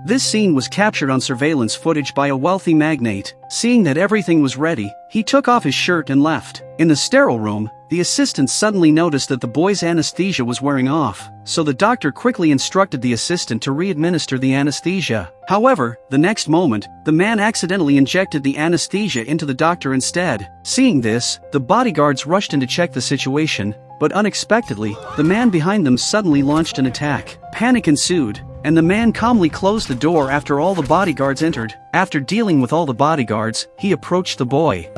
This scene was captured on surveillance footage by a wealthy magnate. Seeing that everything was ready, he took off his shirt and left. In the sterile room, the assistant suddenly noticed that the boy's anesthesia was wearing off, so the doctor quickly instructed the assistant to re-administer the anesthesia. However, the next moment, the man accidentally injected the anesthesia into the doctor instead. Seeing this, the bodyguards rushed in to check the situation, but unexpectedly, the man behind them suddenly launched an attack. Panic ensued, and the man calmly closed the door after all the bodyguards entered. After dealing with all the bodyguards, he approached the boy.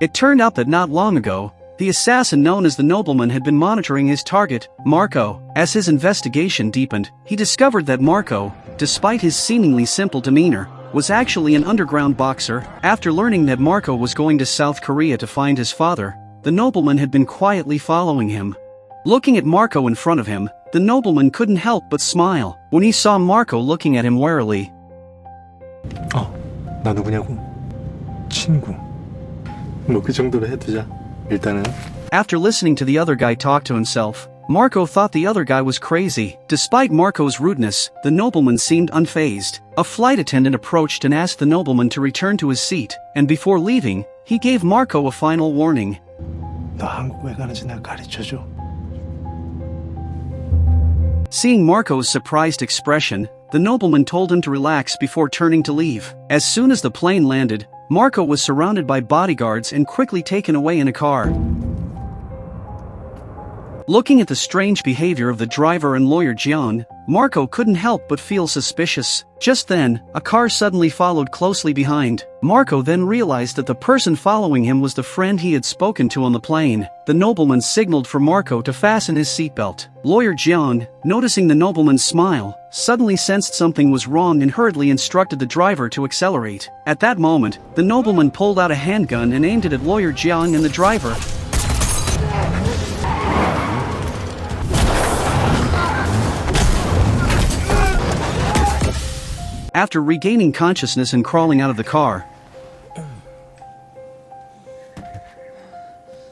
It turned out that not long ago, the assassin known as the nobleman had been monitoring his target, Marco. As his investigation deepened, he discovered that Marco, despite his seemingly simple demeanor, was actually an underground boxer. After learning that Marco was going to South Korea to find his father, the nobleman had been quietly following him. Looking at Marco in front of him, the nobleman couldn't help but smile when he saw Marco looking at him warily. 나 누구냐고? 친구. 뭐 그 정도로 해두자. 일단은. After listening to the other guy talk to himself, Marco thought the other guy was crazy. Despite Marco's rudeness, the nobleman seemed unfazed. A flight attendant approached and asked the nobleman to return to his seat, and before leaving, he gave Marco a final warning. 너 한국 왜 가는지 나 가르쳐줘. Seeing Marco's surprised expression, the nobleman told him to relax before turning to leave. As soon as the plane landed, Marco was surrounded by bodyguards and quickly taken away in a car. Looking at the strange behavior of the driver and lawyer Jiang, Marco couldn't help but feel suspicious. Just then, a car suddenly followed closely behind. Marco then realized that the person following him was the friend he had spoken to on the plane. The nobleman signaled for Marco to fasten his seatbelt. Lawyer Jiang, noticing the nobleman's smile, suddenly sensed something was wrong and hurriedly instructed the driver to accelerate. At that moment, the nobleman pulled out a handgun and aimed it at Lawyer Jiang and the driver. After regaining consciousness and crawling out of the car,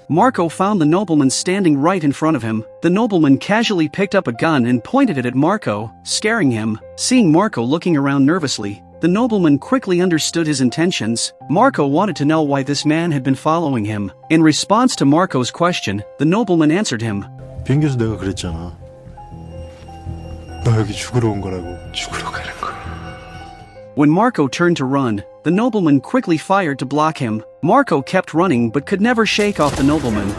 Marco found the nobleman standing right in front of him. The nobleman casually picked up a gun and pointed it at Marco, scaring him. Seeing Marco looking around nervously, the nobleman quickly understood his intentions. Marco wanted to know why this man had been following him. In response to Marco's question, the nobleman answered him. 비행기에서 내가 그랬잖아. 너 여기 죽으러 온 거라고. 죽으러 가는 거야. When Marco turned to run, the nobleman quickly fired to block him. Marco kept running but could never shake off the nobleman.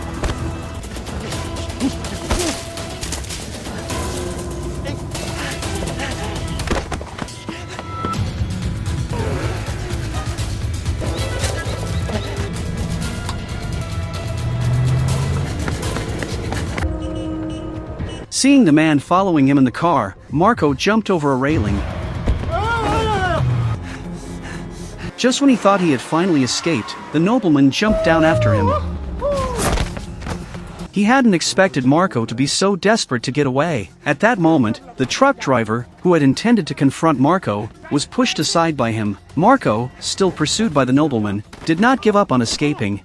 Seeing the man following him in the car, Marco jumped over a railing. Just when he thought he had finally escaped, the nobleman jumped down after him. He hadn't expected Marco to be so desperate to get away. At that moment, the truck driver, who had intended to confront Marco, was pushed aside by him. Marco, still pursued by the nobleman, did not give up on escaping.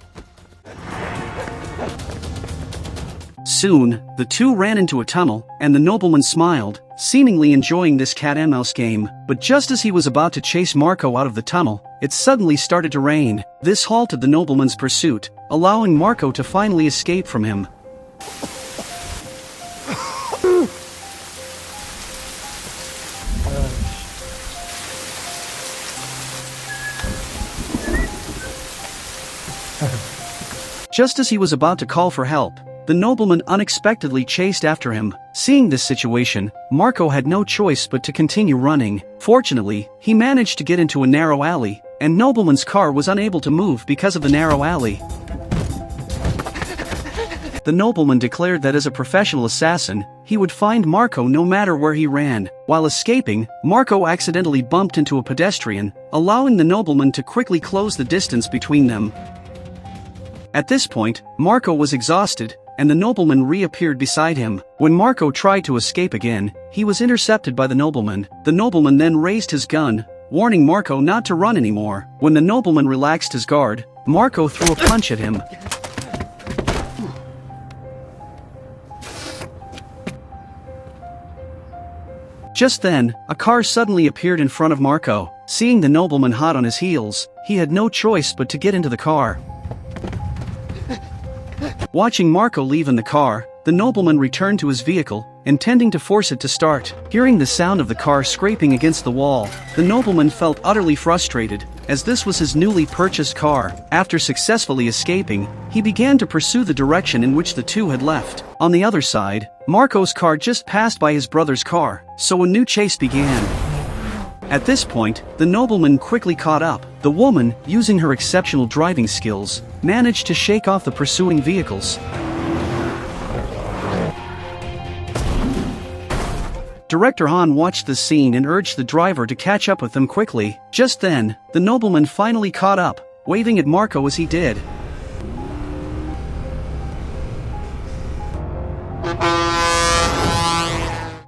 Soon, the two ran into a tunnel, and the nobleman smiled, seemingly enjoying this cat-and-mouse game. But just as he was about to chase Marco out of the tunnel, it suddenly started to rain. This halted the nobleman's pursuit, allowing Marco to finally escape from him. Just as he was about to call for help, the nobleman unexpectedly chased after him. Seeing this situation, Marco had no choice but to continue running. Fortunately, he managed to get into a narrow alley, and nobleman's car was unable to move because of the narrow alley. The nobleman declared that as a professional assassin, he would find Marco no matter where he ran. While escaping, Marco accidentally bumped into a pedestrian, allowing the nobleman to quickly close the distance between them. At this point, Marco was exhausted, and the nobleman reappeared beside him. When Marco tried to escape again, he was intercepted by the nobleman. The nobleman then raised his gun, warning Marco not to run anymore. When the nobleman relaxed his guard, Marco threw a punch at him. Just then, a car suddenly appeared in front of Marco. Seeing the nobleman hot on his heels, he had no choice but to get into the car. Watching Marco leave in the car, the nobleman returned to his vehicle, intending to force it to start. Hearing the sound of the car scraping against the wall, the nobleman felt utterly frustrated, as this was his newly purchased car. After successfully escaping, he began to pursue the direction in which the two had left. On the other side, Marco's car just passed by his brother's car, so a new chase began. At this point, the nobleman quickly caught up. The woman, using her exceptional driving skills, managed to shake off the pursuing vehicles. Director Han watched the scene and urged the driver to catch up with them quickly. Just then, the nobleman finally caught up, waving at Marco as he did.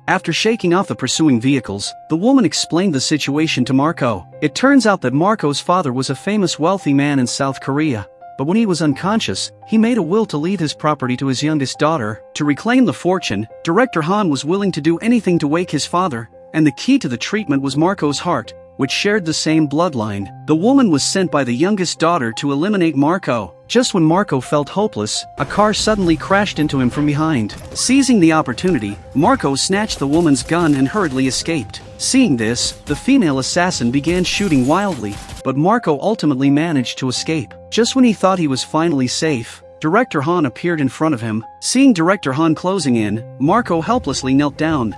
After shaking off the pursuing vehicles, the woman explained the situation to Marco. It turns out that Marco's father was a famous wealthy man in South Korea, but when he was unconscious, he made a will to leave his property to his youngest daughter. To reclaim the fortune, Director Han was willing to do anything to wake his father, and the key to the treatment was Marco's heart, which shared the same bloodline. The woman was sent by the youngest daughter to eliminate Marco. Just when Marco felt hopeless, a car suddenly crashed into him from behind. Seizing the opportunity, Marco snatched the woman's gun and hurriedly escaped. Seeing this, the female assassin began shooting wildly, but Marco ultimately managed to escape. Just when he thought he was finally safe, Director Han appeared in front of him. Seeing Director Han closing in, Marco helplessly knelt down.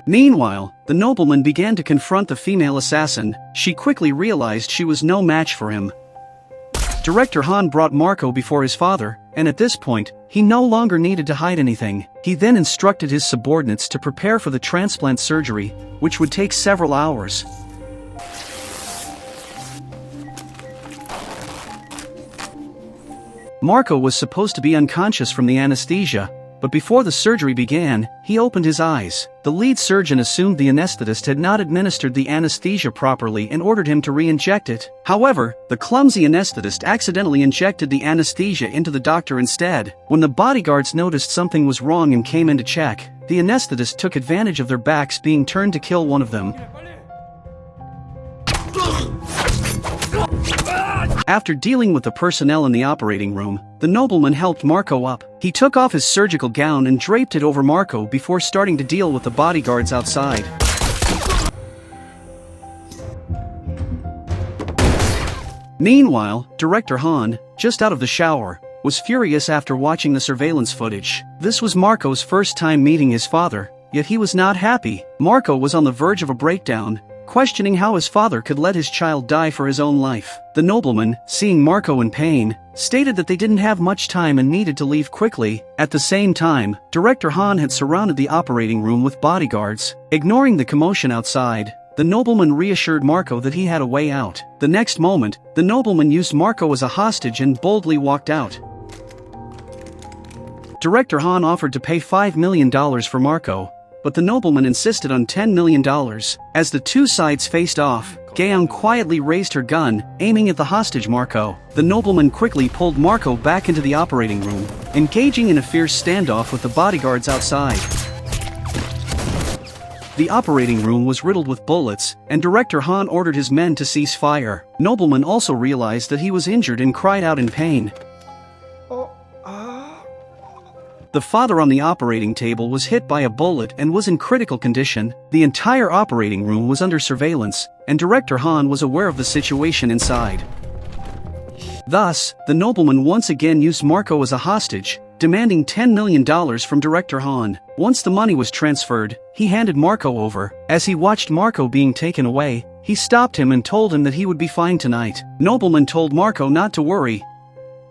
Meanwhile, the nobleman began to confront the female assassin. She quickly realized she was no match for him. Director Han brought Marco before his father, and at this point, he no longer needed to hide anything. He then instructed his subordinates to prepare for the transplant surgery, which would take several hours. Marco was supposed to be unconscious from the anesthesia, but before the surgery began, he opened his eyes. The lead surgeon assumed the anesthetist had not administered the anesthesia properly and ordered him to re-inject it. However, the clumsy anesthetist accidentally injected the anesthesia into the doctor instead. When the bodyguards noticed something was wrong and came in to check, the anesthetist took advantage of their backs being turned to kill one of them. After dealing with the personnel in the operating room, the nobleman helped Marco up. He took off his surgical gown and draped it over Marco before starting to deal with the bodyguards outside. Meanwhile, Director Han, just out of the shower, was furious after watching the surveillance footage. This was Marco's first time meeting his father, yet he was not happy. Marco was on the verge of a breakdown, questioning how his father could let his child die for his own life. The nobleman, seeing Marco in pain, stated that they didn't have much time and needed to leave quickly. At the same time, Director Han had surrounded the operating room with bodyguards. Ignoring the commotion outside, the nobleman reassured Marco that he had a way out. The next moment, the nobleman used Marco as a hostage and boldly walked out. Director Han offered to pay $5 million for Marco, but the nobleman insisted on $10 million. As the two sides faced off, Gaeung quietly raised her gun, aiming at the hostage Marco. The nobleman quickly pulled Marco back into the operating room, engaging in a fierce standoff with the bodyguards outside. The operating room was riddled with bullets, and Director Han ordered his men to cease fire. Nobleman also realized that he was injured and cried out in pain. The father on the operating table was hit by a bullet and was in critical condition. The entire operating room was under surveillance, and Director Han was aware of the situation inside. Thus, the nobleman once again used Marco as a hostage, demanding $10 million from Director Han. Once the money was transferred, he handed Marco over. As he watched Marco being taken away, he stopped him and told him that he would be fine tonight. Nobleman told Marco not to worry.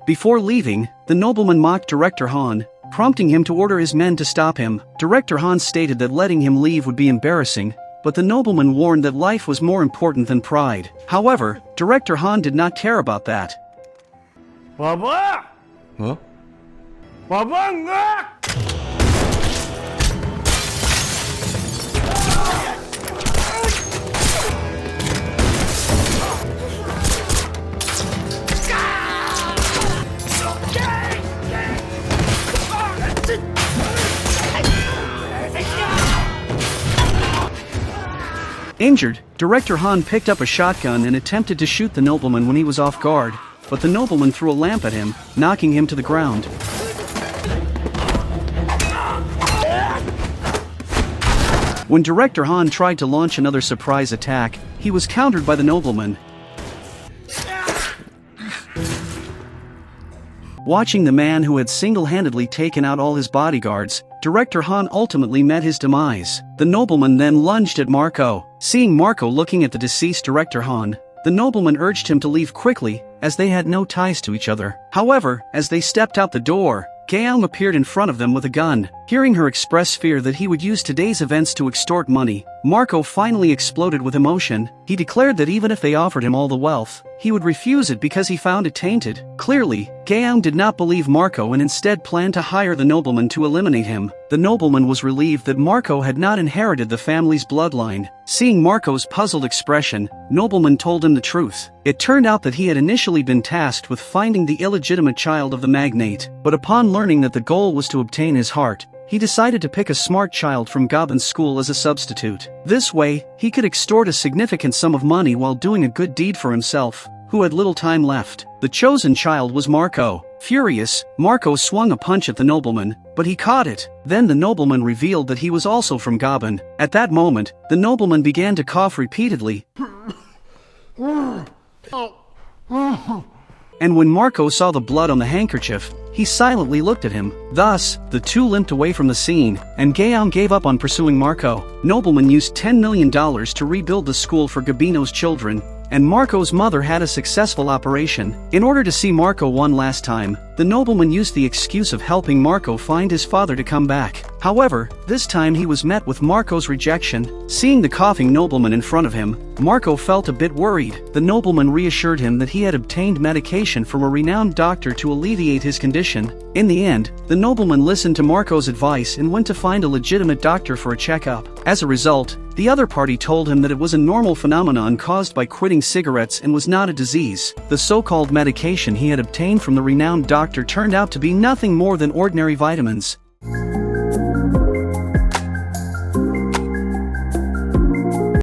Before leaving, the nobleman mocked Director Han, prompting him to order his men to stop him. Director Han stated that letting him leave would be embarrassing, but the nobleman warned that life was more important than pride. However, Director Han did not care about that. 봐봐! 뭐? 봐봐, 응악! Injured, Director Han picked up a shotgun and attempted to shoot the nobleman when he was off guard, but the nobleman threw a lamp at him, knocking him to the ground. When Director Han tried to launch another surprise attack, he was countered by the nobleman. Watching the man who had single-handedly taken out all his bodyguards, Director Han ultimately met his demise. The nobleman then lunged at Marco. Seeing Marco looking at the deceased Director Han, the nobleman urged him to leave quickly, as they had no ties to each other. However, as they stepped out the door, Gaeum appeared in front of them with a gun. Hearing her express fear that he would use today's events to extort money, Marco finally exploded with emotion. He declared that even if they offered him all the wealth, he would refuse it because he found it tainted. Clearly, Gaeum did not believe Marco and instead planned to hire the nobleman to eliminate him. The nobleman was relieved that Marco had not inherited the family's bloodline. Seeing Marco's puzzled expression, nobleman told him the truth. It turned out that he had initially been tasked with finding the illegitimate child of the magnate, but upon learning that the goal was to obtain his heart, he decided to pick a smart child from Gobin's school as a substitute. This way, he could extort a significant sum of money while doing a good deed for himself, who had little time left. The chosen child was Marco. Furious, Marco swung a punch at the nobleman, but he caught it. Then the nobleman revealed that he was also from Gobin. At that moment, the nobleman began to cough repeatedly. And when Marco saw the blood on the handkerchief, he silently looked at him. Thus, the two limped away from the scene, and Gaeum gave up on pursuing Marco. Nobleman used $10 million to rebuild the school for Gabino's children, and Marco's mother had a successful operation. In order to see Marco one last time, the nobleman used the excuse of helping Marco find his father to come back. However, this time he was met with Marco's rejection. Seeing the coughing nobleman in front of him, Marco felt a bit worried. The nobleman reassured him that he had obtained medication from a renowned doctor to alleviate his condition. In the end, the nobleman listened to Marco's advice and went to find a legitimate doctor for a checkup. As a result, the other party told him that it was a normal phenomenon caused by quitting cigarettes and was not a disease. The so-called medication he had obtained from the renowned doctor turned out to be nothing more than ordinary vitamins.